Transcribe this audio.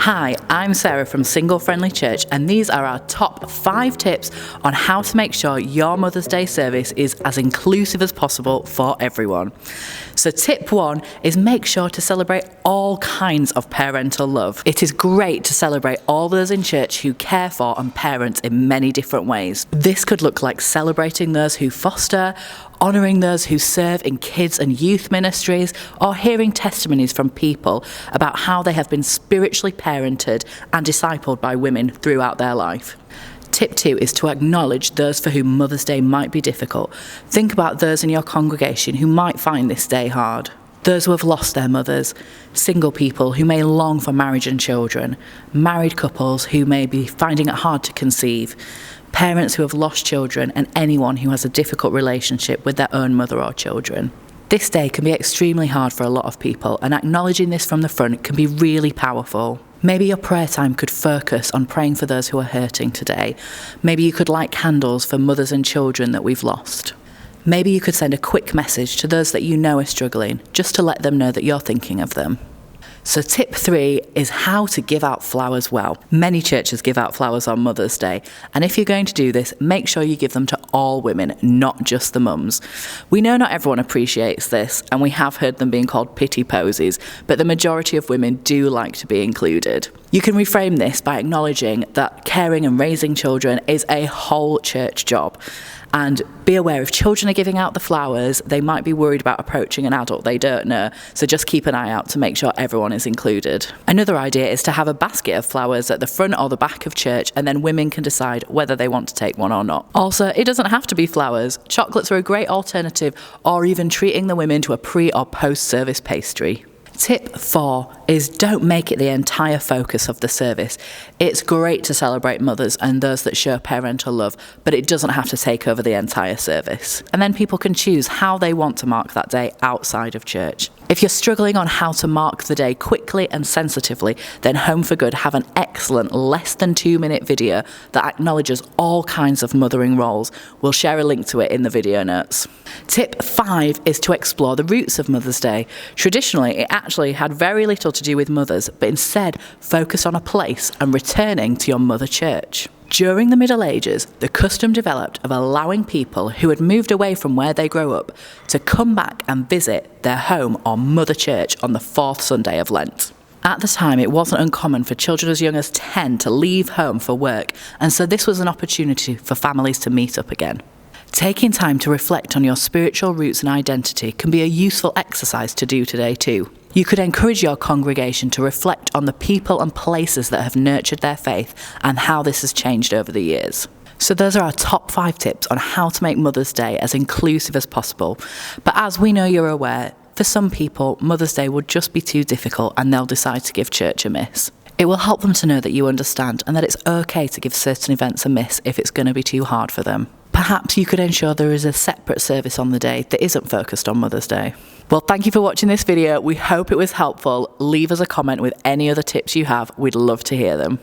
Hi, I'm Sarah from Single Friendly Church, and these are our top 5 tips on how to make sure your Mother's Day service is as inclusive as possible for everyone. So tip 1 is make sure to celebrate all kinds of parental love. It is great to celebrate all those in church who care for and parent in many different ways. This could look like celebrating those who foster, honouring those who serve in kids and youth ministries, or hearing testimonies from people about how they have been spiritually parented and discipled by women throughout their life. Tip 2 is to acknowledge those for whom Mother's Day might be difficult. Think about those in your congregation who might find this day hard. Those who have lost their mothers, single people who may long for marriage and children, married couples who may be finding it hard to conceive, parents who have lost children, and anyone who has a difficult relationship with their own mother or children. This day can be extremely hard for a lot of people, and acknowledging this from the front can be really powerful. Maybe your prayer time could focus on praying for those who are hurting today. Maybe you could light candles for mothers and children that we've lost. Maybe you could send a quick message to those that you know are struggling, just to let them know that you're thinking of them. So tip 3 is how to give out flowers well. Many churches give out flowers on Mother's Day, and if you're going to do this, make sure you give them to all women, not just the mums. We know not everyone appreciates this, and we have heard them being called pity posies, but the majority of women do like to be included. You can reframe this by acknowledging that caring and raising children is a whole church job. And be aware, if children are giving out the flowers, they might be worried about approaching an adult they don't know, so just keep an eye out to make sure everyone is included. Another idea is to have a basket of flowers at the front or the back of church, and then women can decide whether they want to take one or not. Also, it doesn't have to be flowers. Chocolates are a great alternative, or even treating the women to a pre- or post-service pastry. Tip 4 is don't make it the entire focus of the service. It's great to celebrate mothers and those that show parental love, but it doesn't have to take over the entire service. And then people can choose how they want to mark that day outside of church. If you're struggling on how to mark the day quickly and sensitively, then Home for Good have an excellent less than 2-minute video that acknowledges all kinds of mothering roles. We'll share a link to it in the video notes. Tip 5 is to explore the roots of Mother's Day. Traditionally, it actually had very little to do with mothers, but instead focus on a place and returning to your mother church. During the Middle Ages, the custom developed of allowing people who had moved away from where they grew up to come back and visit their home or mother church on the 4th Sunday of Lent. At the time, it wasn't uncommon for children as young as 10 to leave home for work, and so this was an opportunity for families to meet up again. Taking time to reflect on your spiritual roots and identity can be a useful exercise to do today too. You could encourage your congregation to reflect on the people and places that have nurtured their faith and how this has changed over the years. So those are our top 5 tips on how to make Mother's Day as inclusive as possible. But as we know you're aware, for some people, Mother's Day would just be too difficult and they'll decide to give church a miss. It will help them to know that you understand and that it's okay to give certain events a miss if it's going to be too hard for them. Perhaps you could ensure there is a separate service on the day that isn't focused on Mother's Day. Well, thank you for watching this video. We hope it was helpful. Leave us a comment with any other tips you have. We'd love to hear them.